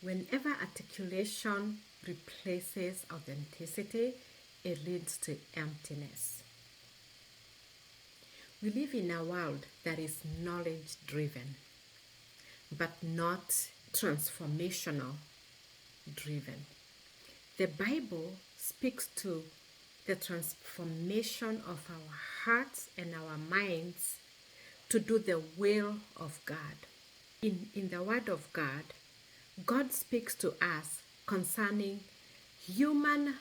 Whenever articulation replaces authenticity, it leads to emptiness. We live in a world that is knowledge driven, but not transformational driven. The Bible speaks to the transformation of our hearts and our minds to do the will of God. In the Word of God, God speaks to us concerning human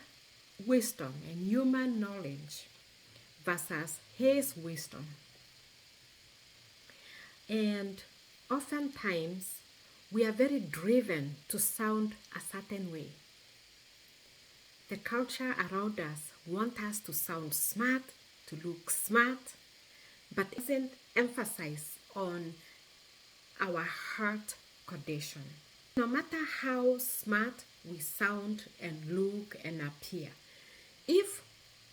wisdom and human knowledge versus His wisdom. And oftentimes, we are very driven to sound a certain way. The culture around us wants us to sound smart, to look smart, but doesn't emphasize on our heart condition. No matter how smart we sound and look and appear, if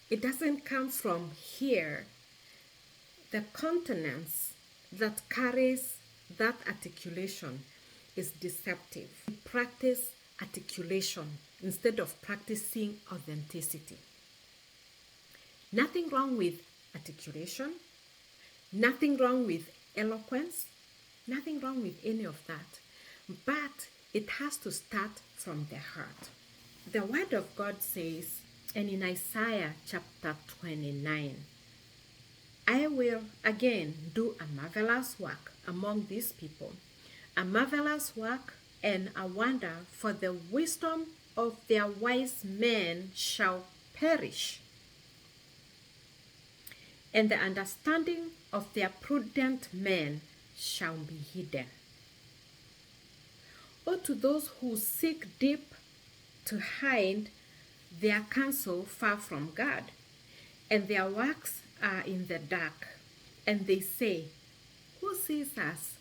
it doesn't come from here, the countenance that carries that articulation is deceptive. We practice articulation instead of practicing authenticity. Nothing wrong with articulation, nothing wrong with eloquence, nothing wrong with any of that. But it has to start from the heart. The Word of God says, and in Isaiah chapter 29, I will again do a marvelous work among these people, a marvelous work and a wonder, for the wisdom of their wise men shall perish, and the understanding of their prudent men shall be hidden. Or to those who seek deep to hide their counsel far from God, and their works are in the dark, and they say, who sees us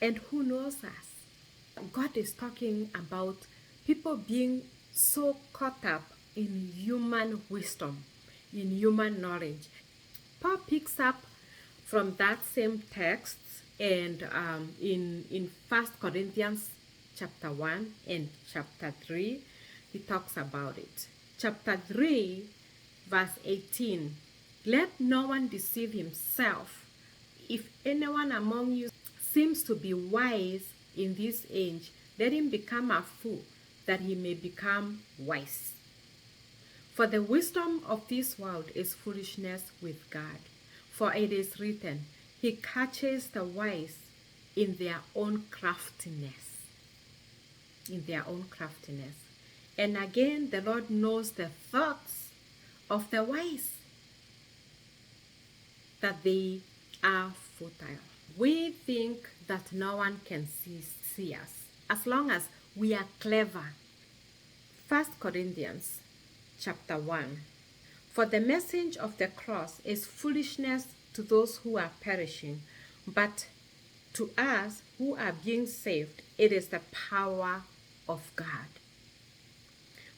and who knows us? God is talking about people being so caught up in human wisdom, in human knowledge. Paul picks up from that same text and in 1 Corinthians chapter 1 and chapter 3, he talks about it. Chapter 3, verse 18, let no one deceive himself. If anyone among you seems to be wise in this age, let him become a fool, that he may become wise. For the wisdom of this world is foolishness with God. For it is written, He catches the wise in their own craftiness. In their own craftiness. And again, the Lord knows the thoughts of the wise, that they are futile. We think that no one can see us as long as we are clever. 1 Corinthians chapter 1. For the message of the cross is foolishness to those who are perishing, but to us who are being saved, it is the power of God.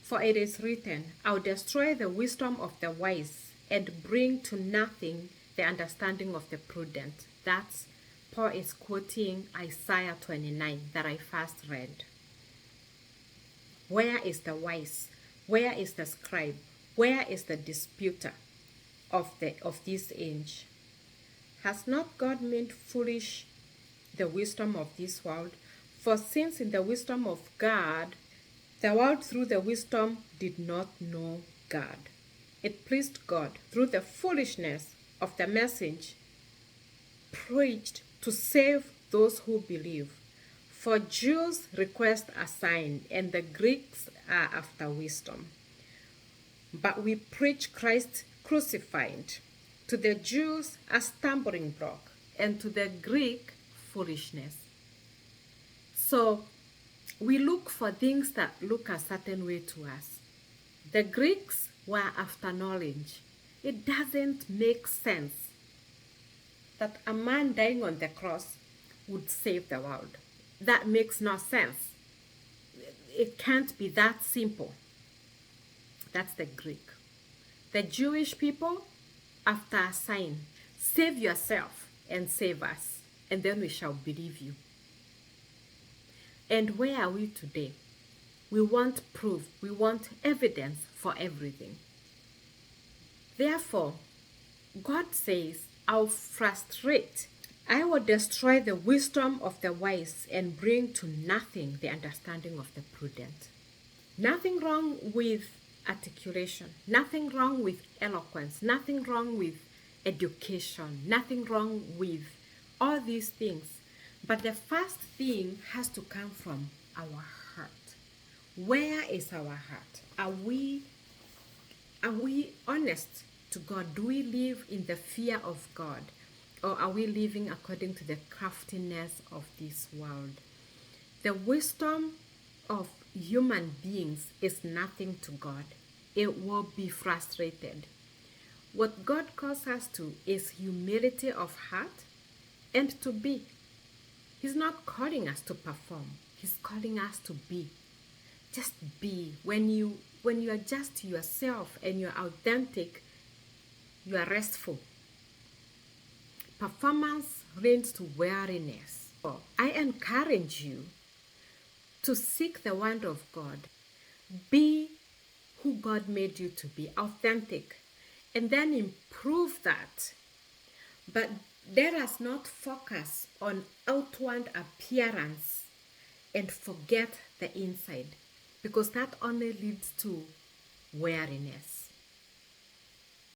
For it is written, I'll destroy the wisdom of the wise and bring to nothing the understanding of the prudent. That's Paul is quoting Isaiah 29 that I first read. Where is the wise? Where is the scribe? Where is the disputer of this age? Has not God made foolish the wisdom of this world? For since in the wisdom of God, the world through the wisdom did not know God, it pleased God through the foolishness of the message preached to save those who believe. For Jews request a sign, and the Greeks are after wisdom. But we preach Christ crucified, to the Jews a stumbling block, and to the Greek foolishness. So we look for things that look a certain way to us. The Greeks were after knowledge. It doesn't make sense that a man dying on the cross would save the world. That makes no sense. It can't be that simple. That's the Greek. The Jewish people, after a sign, save yourself and save us, and then we shall believe you. And where are we today? We want proof, we want evidence for everything. Therefore, God says, I'll frustrate, I will destroy the wisdom of the wise and bring to nothing the understanding of the prudent. Nothing wrong with articulation, nothing wrong with eloquence, nothing wrong with education, nothing wrong with all these things. But the first thing has to come from our heart. Where is our heart? Are we honest to God? Do we live in the fear of God? Or are we living according to the craftiness of this world? The wisdom of human beings is nothing to God. It will be frustrated. What God calls us to is humility of heart and to be. He's not calling us to perform. He's calling us to be. Just be. When you are just yourself and you're authentic, you are restful. Performance leads to weariness. So I encourage you to seek the word of God. Be who God made you to be, authentic, and then improve that. But let us not focus on outward appearance and forget the inside, because that only leads to weariness.